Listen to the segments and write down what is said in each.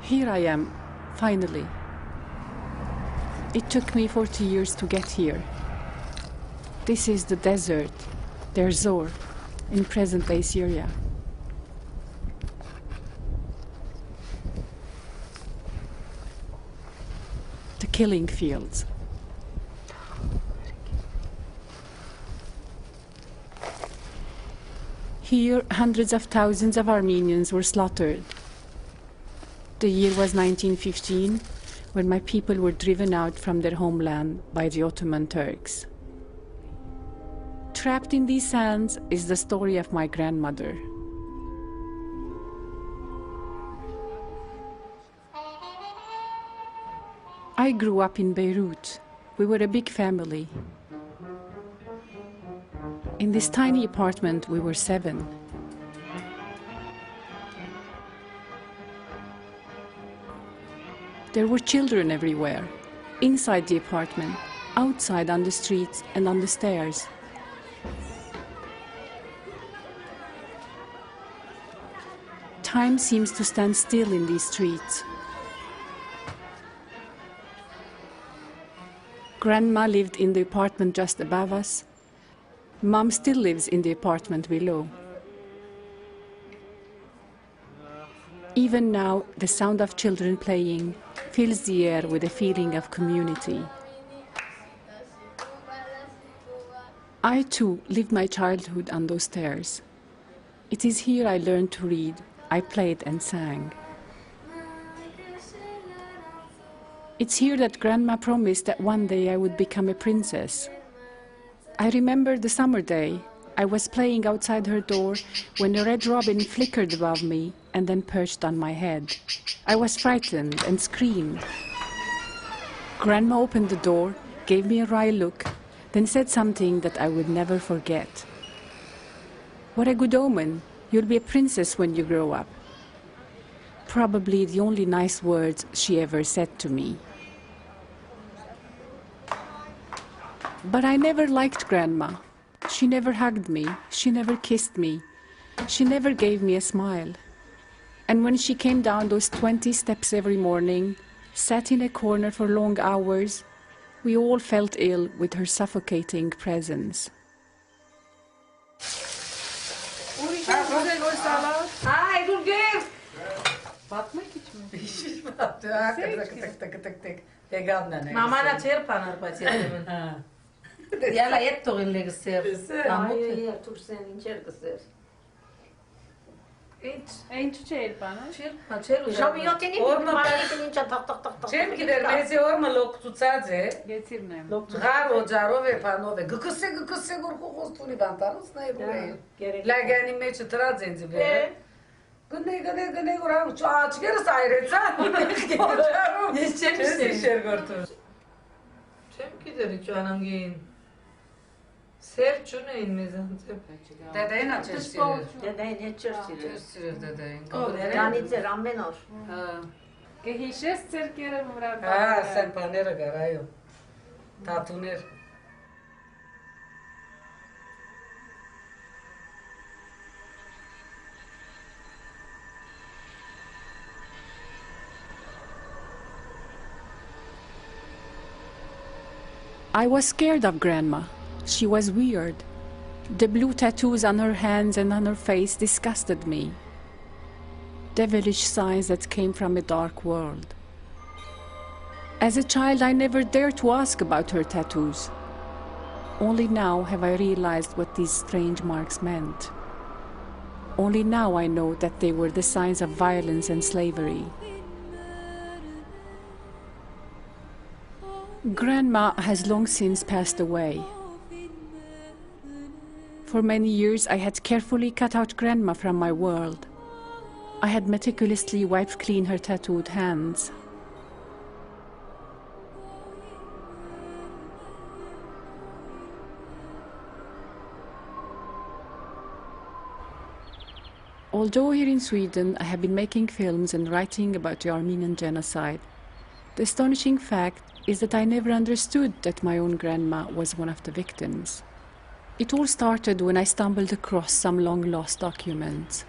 Here I am, finally. It took me 40 years to get here. This is the desert, Deir Zor, in present-day Syria. The killing fields. Here, hundreds of thousands of Armenians were slaughtered. The year was 1915, when my people were driven out from their homeland by the Ottoman Turks. Trapped in these sands is the story of my grandmother. I grew up in Beirut. We were a big family. In this tiny apartment, we were 7. There were children everywhere, inside the apartment, outside on the streets and on the stairs. Time seems to stand still in these streets. Grandma lived in the apartment just above us. Mom still lives in the apartment below. Even now, the sound of children playing fills the air with a feeling of community. I too lived my childhood on those stairs. It is here I learned to read, I played and sang. It's here that Grandma promised that one day I would become a princess. I remember the summer day. I was playing outside her door when a red robin flickered above me and then perched on my head. I was frightened and screamed. Grandma opened the door, gave me a wry look, then said something that I would never forget. "What a good omen. You'll be a princess when you grow up." Probably the only nice words she ever said to me. But I never liked Grandma. She never hugged me. She never kissed me. She never gave me a smile. And when she came down those 20 steps every morning, sat in a corner for long hours, we all felt ill with her suffocating presence. Yalla et to'g'inli qisir. Ay, tursen incher qisir. Ain't çel bana. Çel. Şamiyotini bir incha tak tak tak tak. Çel gider mezi orma lok tutsadze. Getirmem. Garo jaro ve pano ve gıkısse gorku kostuni bantarus ne buraya. La gani meç tradzenzi be. Gane goram aç gerisi ayrıca. Geçer şer gortu. Çem gider hiç anam giyin. Sev çune inmezan. Dedeyin açırsın. Dedeyin açırsın. Dedeyin. Yani Armenor. Ha. Gehişes cerkere murad. Ha, sen panera garayo. Tatuner. I was scared of Grandma. She was weird. The blue tattoos on her hands and on her face disgusted me. Devilish signs that came from a dark world. As a child, I never dared to ask about her tattoos. Only now have I realized what these strange marks meant. Only now I know that they were the signs of violence and slavery. Grandma has long since passed away. For many years I had carefully cut out Grandma from my world. I had meticulously wiped clean her tattooed hands. Although here in Sweden I have been making films and writing about the Armenian Genocide, the astonishing fact is that I never understood that my own grandma was one of the victims. It all started when I stumbled across some long-lost documents.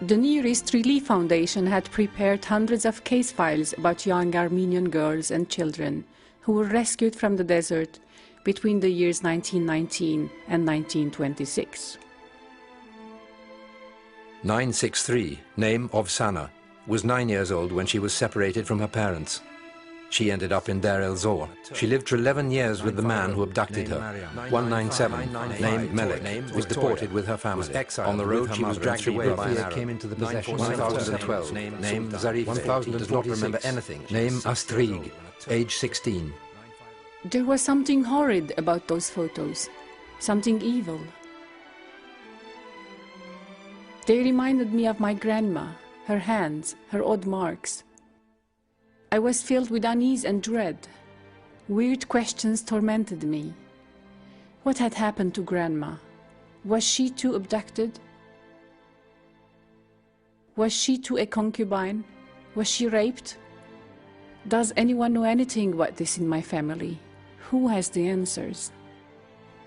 The Near East Relief Foundation had prepared hundreds of case files about young Armenian girls and children who were rescued from the desert between the years 1919 and 1926. 963, name of Sana, was 9 years old when she was separated from her parents. She ended up in Deir el-Zor. She lived for 11 years with the man who abducted her. 197, named Melek, was deported with her family. On the road, she was dragged away by an Arab. Came into the possession. 1012, named Zarif. 1000 does not remember anything. Name Astrig, age 16. There was something horrid about those photos, something evil. They reminded me of my grandma, her hands, her odd marks. I was filled with unease and dread. Weird questions tormented me. What had happened to Grandma? Was she too abducted? Was she too a concubine? Was she raped? Does anyone know anything about this in my family? Who has the answers?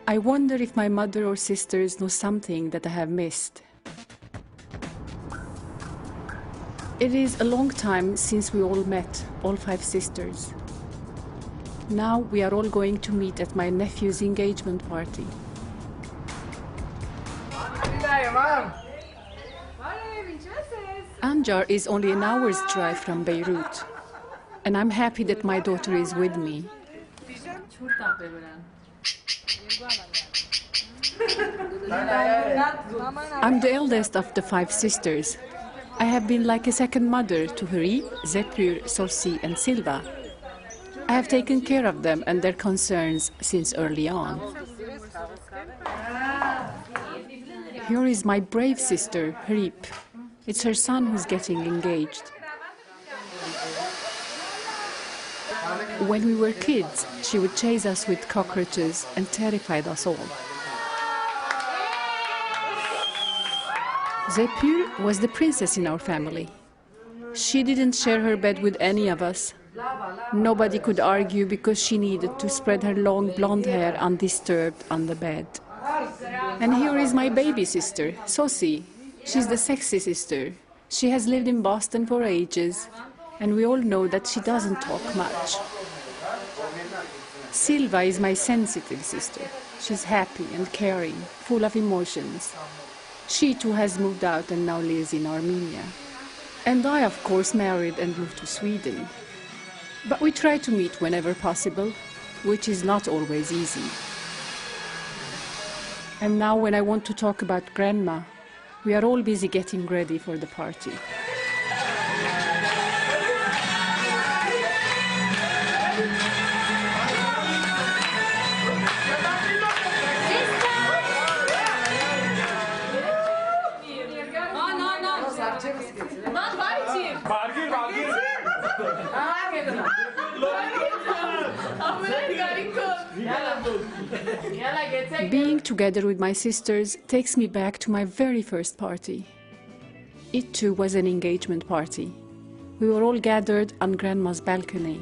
I wonder if my mother or sisters know something that I have missed. It is a long time since we all met, all 5 sisters. Now we are all going to meet at my nephew's engagement party. Anjar is only an hour's drive from Beirut, and I'm happy that my daughter is with me. I'm the eldest of the 5 sisters. I have been like a second mother to Huri, Zephyr, Sorsi, and Silva. I have taken care of them and their concerns since early on. Here is my brave sister, Harip. It's her son who's getting engaged. When we were kids, she would chase us with cockroaches and terrified us all. Zephyr was the princess in our family. She didn't share her bed with any of us. Nobody could argue because she needed to spread her long blonde hair undisturbed on the bed. And here is my baby sister, Sosi. She's the sexy sister. She has lived in Boston for ages, and we all know that she doesn't talk much. Silva is my sensitive sister. She's happy and caring, full of emotions. She too has moved out and now lives in Armenia. And I, of course, married and moved to Sweden. But we try to meet whenever possible, which is not always easy. And now when I want to talk about Grandma, we are all busy getting ready for the party. Being together with my sisters takes me back to my very first party. It too was an engagement party. We were all gathered on Grandma's balcony.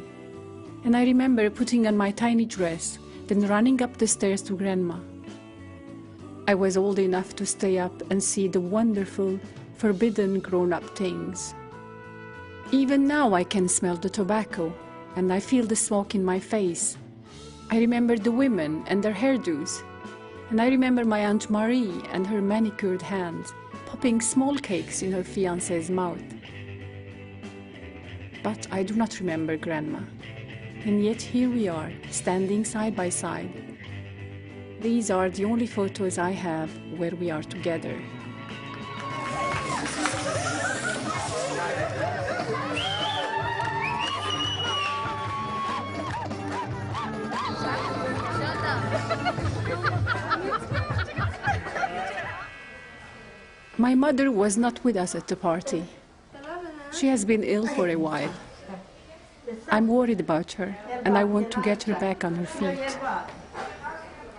And I remember putting on my tiny dress, then running up the stairs to Grandma. I was old enough to stay up and see the wonderful, forbidden grown-up things. Even now I can smell the tobacco, and I feel the smoke in my face. I remember the women and their hairdos, and I remember my Aunt Marie and her manicured hands popping small cakes in her fiancé's mouth. But I do not remember Grandma, and yet here we are, standing side by side. These are the only photos I have where we are together. My mother was not with us at the party. She has been ill for a while. I'm worried about her, and I want to get her back on her feet.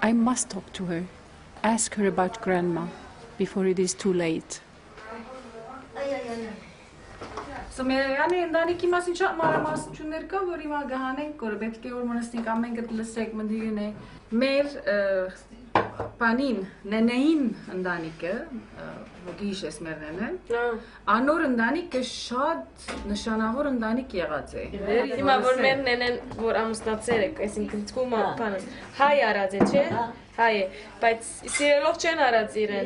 I must talk to her, ask her about Grandma, before it is too late. So yani ընտանիքի մասին շատ մանրամասնություններ կա, որ հիմա գահանենք, որ պետք է որ մնացնենք ամենքը լսեք մնդիրն է։ Մեր Պանին, նենեին ընտանիքը, ոգի հիշես մեր նենեն, անոր ընտանիքը շատ նշանավոր ընտանիք եղած է։ Հիմա որ մեր նենեն որ ամուսնացել է, այսինքն թվում է բանը, հայ արած է, չէ՞։ Հայ է, բայց սիրելով չեն արած իրեն։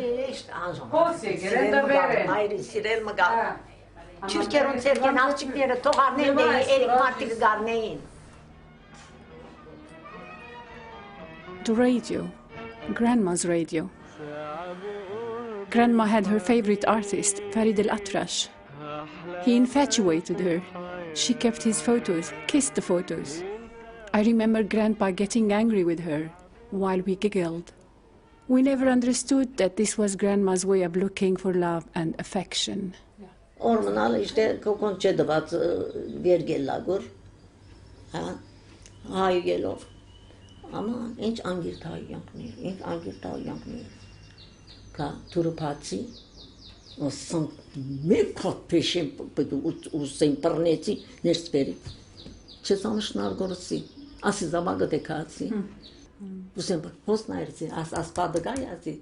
Հոս է, գրեն դվեր են։ Հայրի սիրել մգա։ Չիրկերուն ծերկեն աղջիկները թողարնեն դեի երիք մարդիկ գարնեին։ The radio, Grandma's radio. Grandma had her favorite artist, Farid al-Atrash. He infatuated her. She kept his photos, kissed the photos. I remember Grandpa getting angry with her while we giggled. We never understood that this was Grandma's way of looking for love and affection. Ormanal işte kokonçe dıvat vergellagor. Ha, hayır gelov. Ama inç angirtay yanknir, inç angirtay yanknir. Ka turupatsi, o san mekat peşin usen parneci nersperi. Çesanışnar gorsi, asi zamaga dekatsi. Usen hosnairsi, as padagayasi.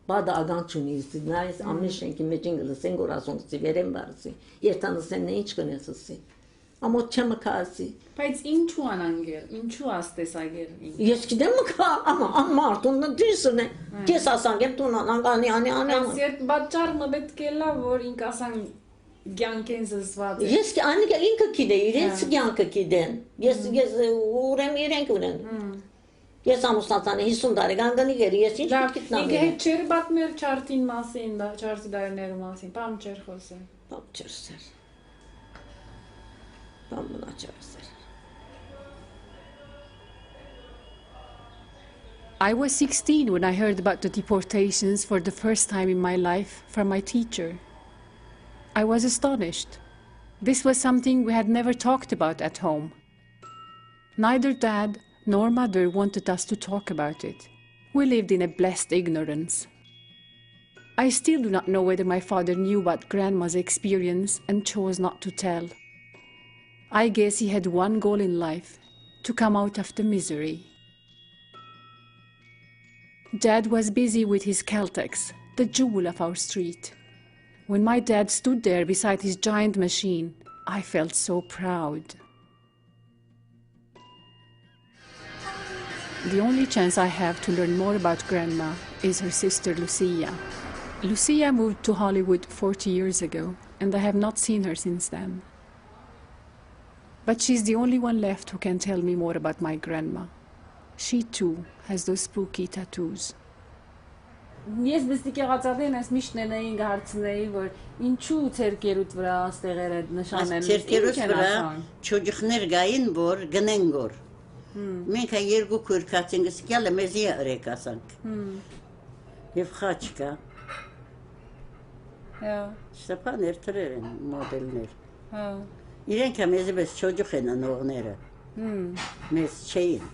Bada agançunisi, nais amnişenki mecinglı sengorasonsi verem varsi. Yertanı sen ne inç gönesisin. Ama çemakasi. Բայց ինչու անանգել, ինչու աստեսագել։ Ես գիտեմ կա, ama մարդուն դիսն է։ Ես ասան եմ տունան անի։ Բայց այդ պատճառը պետք է լավ որ ինք ասան ցանկեն զսված։ Ես անի ինքը գիտե, իրենց ցանկը գիտեն։ Ես ուրեմ իրենք ունեն։ Ես ամուսնացան 50 տարեկան գնի ես ինչ գիտնամ։ Ինքը հետ չեր պատմել չարտին մասին, դա չարտի դարերների մասին, բամ չեր խոսել։ Բամ չեր։ Բամ չեր։ I was 16 when I heard about the deportations for the first time in my life from my teacher. I was astonished. This was something we had never talked about at home. Neither Dad nor Mother wanted us to talk about it. We lived in a blessed ignorance. I still do not know whether my father knew about Grandma's experience and chose not to tell. I guess he had one goal in life, to come out of the misery. Dad was busy with his Caltex, the jewel of our street. When my dad stood there beside his giant machine, I felt so proud. The only chance I have to learn more about Grandma is her sister Lucia. Lucia moved to Hollywood 40 years ago, and I have not seen her since then. But she's the only one left who can tell me more about my grandma. She too has those spooky tattoos. Ես դստիկ եղածատեն ես միշտ նենային գարցնեի, որ ինչու ցերկերուտ վրա աստեղերը նշանեն։ Ցերկերուտ վրա չոջխներ գային, որ գնեն գոր։ Մենք երկու քուրքացինք սկյալը մեզի արեք ասանք։ Եվ խաչկա։ Հա։ Շտապաներ թրեր են մոդելներ։ Հա։ Իրենք մեզի բես չոջխ են անողները։ Մեզ չէին։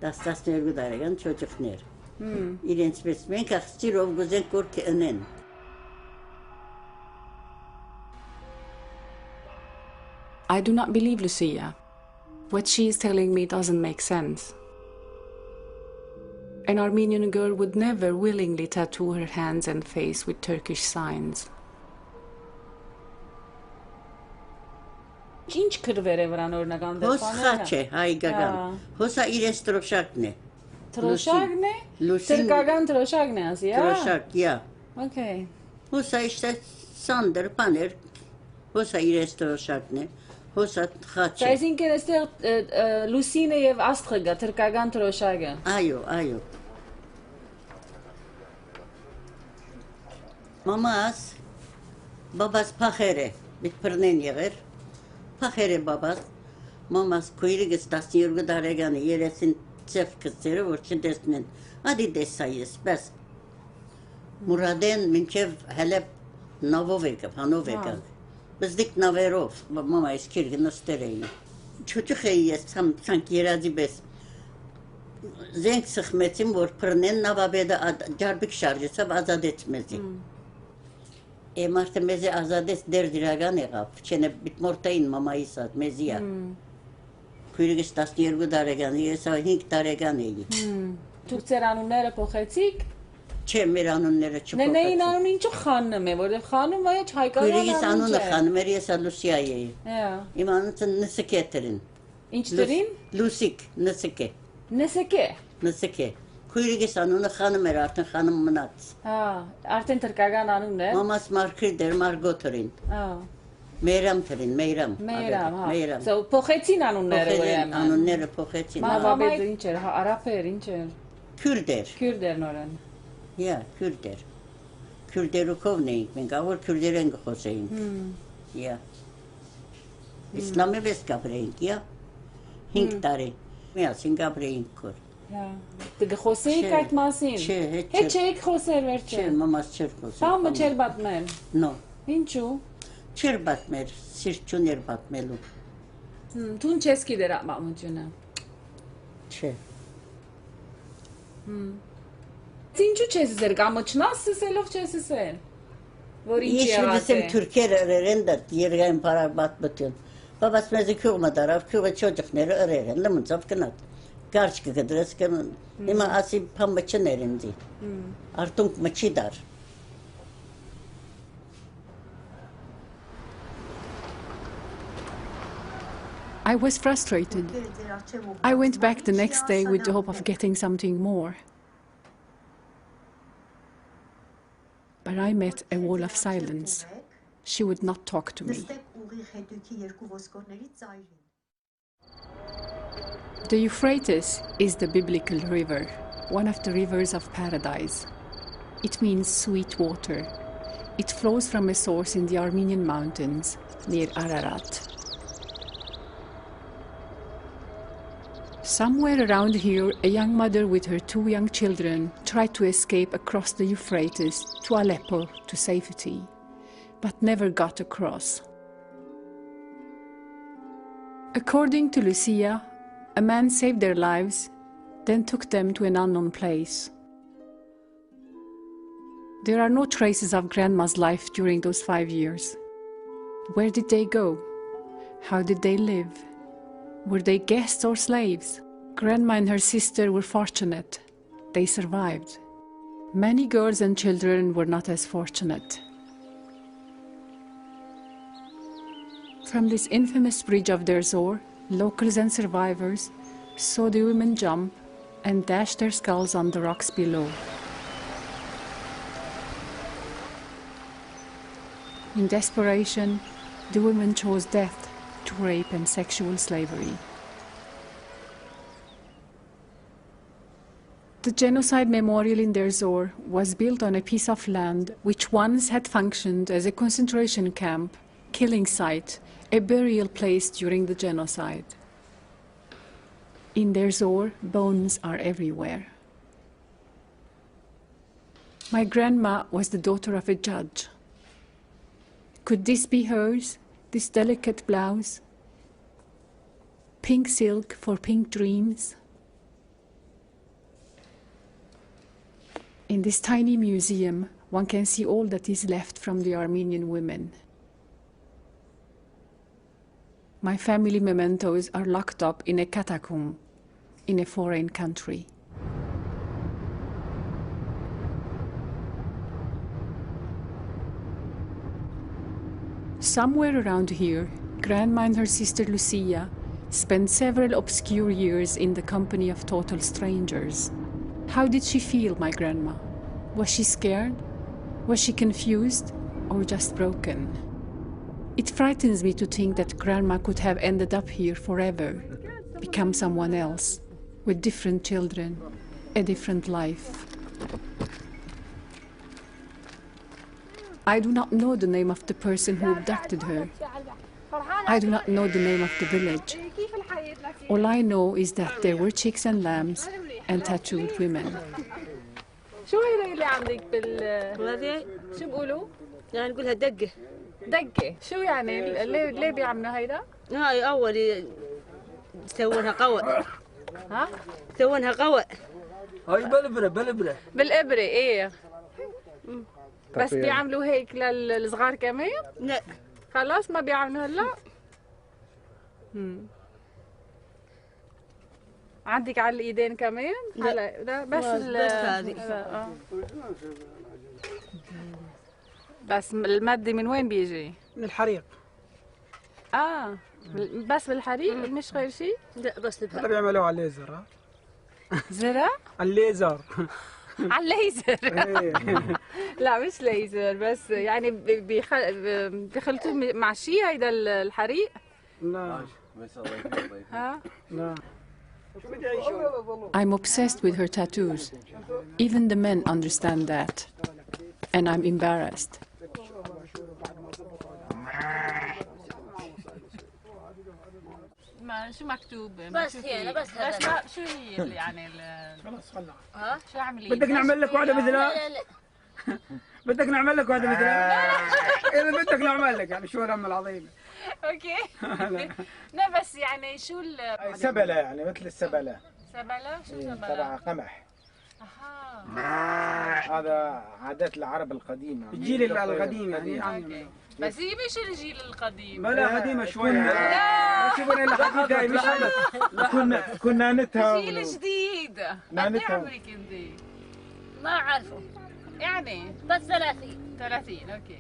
12 տարեկան չոջխներ։ Իրենց պես մենք աղջիրով գուզենք գործ ընեն։ I do not believe Lucia. What she is telling me doesn't make sense. An Armenian girl would never willingly tattoo her hands and face with Turkish signs. Ինչ քրվեր է վրան օրնական դեպքում։ Հոս խաչ է, հայկական։ Հոսա իրենց տրոշակն է։ Տրոշակն է։ Թրկական տրոշակն է ասի, հա։ Տրոշակ, yeah. Okay. Հոսա իշտե սանդր բաներ։ Հոսա իրենց տրոշակն է։ Հոսա խաչ է։ Այսինքն այստեղ լուսինը եւ աստղը գա թրկական տրոշակը։ Այո, այո։ Մամաս բաբաս փախեր է, մի բռնեն եղեր։ Փախեր է բաբաս։ Մամաս քույրիկս 12 տարեկան է, երեսին ծև կծերը, որ չտեսնեն։ Ադի դեսա ես, բես։ Մուրադեն մինչև հելեբ նավով եկավ, հանով եկավ։ Բզդիկ նավերով, մամա ես քիրգ նստեր էի։ Չուչուխ էի ես, ցանք երազի բես։ Զենք սխմեցին, որ բռնեն նավաբեդը ջարբիկ շարժեցավ, ազատեց մեզի։ Մարդը մեզի ազատեց դեր դիրական եղավ, չենե բիտմորտային մամայիս ատ մեզիա։ Քույրիկս 12 տարեկան, ես 5 տարեկան էի։ Դուք ձեր անունները փոխեցիք։ Չէ, մեր անունները չփոխեցին։ Նենեին անունը ինչու խաննում է, որովհետև խանում է հայկական անուն չէ։ Քույրիկիս անունը խանում էր, ես Լուսիայի էի։ Հա։ Իմ անունը Նսկետրին։ Ինչ դրին։ Լուսիկ, Նսկե։ Նսկե։ Նսկե։ Քույրիկիս անունը խանում էր, արդեն խանում մնաց։ Հա, արդեն թրկական անունն է։ Մամաս Մարգրիտ էր, Մարգոտրին։ Հա։ Մերամ թրին, Մերամ։ Մերամ, հա։ Մերամ։ So փոխեցին անունները ուրեմն։ Անունները փոխեցին։ Մամայը ինչ էր, արաբեր, ինչ էր։ Քուրդեր։ Քուրդեր նորեն։ Յա, քուրդեր։ Քուրդերուկովն էինք, մենք ավոր քուրդերեն գխոսեինք։ Յա։ Իսլամի վես գաբրեինք, յա։ 5 տարի։ Միասին գաբրեինք կոր։ Հա։ Դե խոսեիք այդ մասին։ Չէ, հետ չէիք խոսել վերջը։ Չէ, մամաս չէր խոսել։ Համը չէր պատմել։ Նո։ Ինչու։ Չէր պատմել, սիրտ չուներ պատմելու։ Դու չես գիտեր պատմությունը։ Չէ։ Ինչու չես ասել, կամոչնաս ասելով չես ասել։ Որ ինչ Ես եղած է։ դեսեմ թուրքերը երեն դա երգային բարաբատ բտուն։ Բաբաս մեզ քյուղը դարավ, քյուղը չոջխները երեն, լմծավ կնատ։ Կարճ կգդրես կն։ Հիմա ասի փամբչներ ինձի։ Արտունք մչի դար։ I was frustrated. I went back the next day with the hope of getting something more. But I met a wall of silence. She would not talk to me. The Euphrates is the biblical river, one of the rivers of paradise. It means sweet water. It flows from a source in the Armenian mountains near Ararat. Somewhere around here, a young mother with her 2 young children tried to escape across the Euphrates to Aleppo to safety, but never got across. According to Lucia, a man saved their lives, then took them to an unknown place. There are no traces of Grandma's life during those 5 years. Where did they go? How did they live? Were they guests or slaves? Grandma and her sister were fortunate. They survived. Many girls and children were not as fortunate. From this infamous bridge of their Zor, locals and survivors saw the women jump and dash their skulls on the rocks below. In desperation, the women chose death to rape and sexual slavery. The genocide memorial in Deir Zor was built on a piece of land which once had functioned as a concentration camp, killing site, a burial place during the genocide. In Deir Zor, bones are everywhere. My grandma was the daughter of a judge. Could this be hers? This delicate blouse, pink silk for pink dreams. In this tiny museum, one can see all that is left from the Armenian women. My family mementos are locked up in a catacomb in a foreign country. Somewhere around here, Grandma and her sister Lucia spent several obscure years in the company of total strangers. How did she feel, my grandma? Was she scared? Was she confused? Or just broken? It frightens me to think that Grandma could have ended up here forever, become someone else, with different children, a different life. I do not know the name of the person who abducted her. I do not know the name of the village. All I know is that there were chicks and lambs and tattooed women. شو هي اللي عندك هذه شو بقولوا؟ يعني نقولها دقة. دقة، شو يعني؟ ليه بيعملوا هيدا؟ هاي أول يسوونها قوى. ها؟ يسوونها قوى. هاي بالإبرة. بالإبرة إيه. بس بيعملوا هيك للصغار كمان؟ لا. خلاص ما بيعملوا هلا؟ عندك على الايدين كمان؟ لا بس هذه. بس المد من وين بيجي؟ من الحريق. بس بالحريق مش غير شيء؟ لا بس هذا بيعملوه على الليزر. زرع؟ على الليزر. على الليزر. لا مش ليزر، بس يعني بيخلطوه مع شيء هيدا الحريق؟ لا. لا. I'm obsessed with her tattoos. Even the men understand that. And I'm embarrassed. شو مكتوب؟ بس هي بس شو هي يعني خلاص ها شو اعمل؟ بدك نعمل لك واحدة مثلها؟ لا بدك نعمل لك واحدة مثلها؟ إذا بدك نعمل لك يعني شو الأم العظيمة. اوكي. لا بس يعني شو سبلة يعني مثل السبلة. سبلة؟ شو سبلة؟ تبع قمح. هذا عادات العرب القديمة. الجيل القديم يعني. بس هي مش الجيل القديم. بلا قديمة شوي. لا شوفنا الحديدة مش كنا نتها. جيل جديد. قد ايه عمرك انت؟ ما أعرفه. يعني بس 30 اوكي.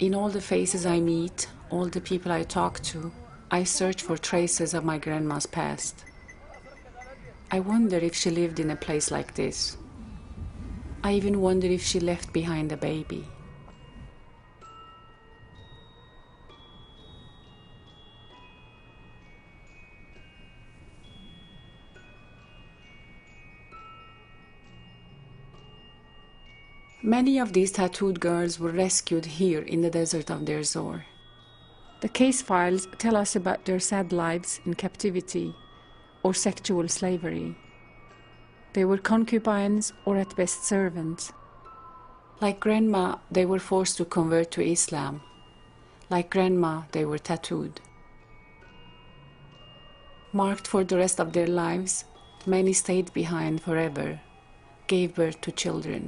In all the faces I meet, all the people I talk to, I search for traces of my grandma's past. I wonder if she lived in a place like this. I even wonder if she left behind a baby. Many of these tattooed girls were rescued here in the desert of Deir Zor. The case files tell us about their sad lives in captivity or sexual slavery. They were concubines or at best servants. Like grandma, they were forced to convert to Islam. Like grandma, they were tattooed. Marked for the rest of their lives, many stayed behind forever, gave birth to children.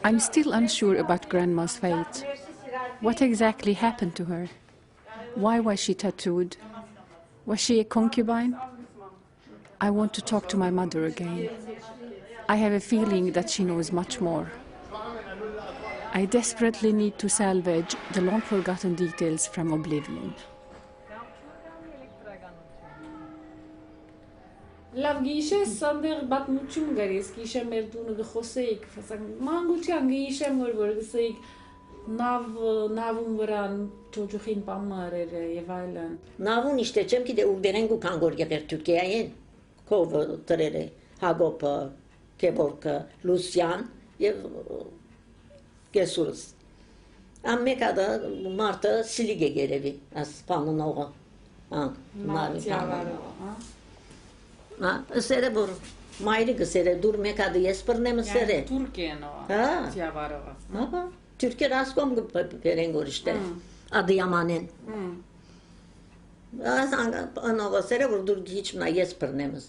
I'm still unsure about Grandma's fate. What exactly happened to her? Why was she tattooed? Was she a concubine? I want to talk to my mother again. I have a feeling that she knows much more. I desperately need to salvage the long-forgotten details from oblivion. Lav gishe sander bat muchum garis gishe merdunu de khoseik fasak manguchan gishe murvur geseik navum varan çocukhin pamarere yevailan Navun işte çem ki de u berengu kangor geber Türkiye'ye kov terere Hagop Keborg Lucian yev gesurus amme kada Marta Silige gelevi as panun oğa Marta sere bor mayri sere dur mekadı yespernem sere Türkiye no tiavarova Türkiye raskom perengor işte Adıyaman'ın Ana sere bor dur hiç na yespernem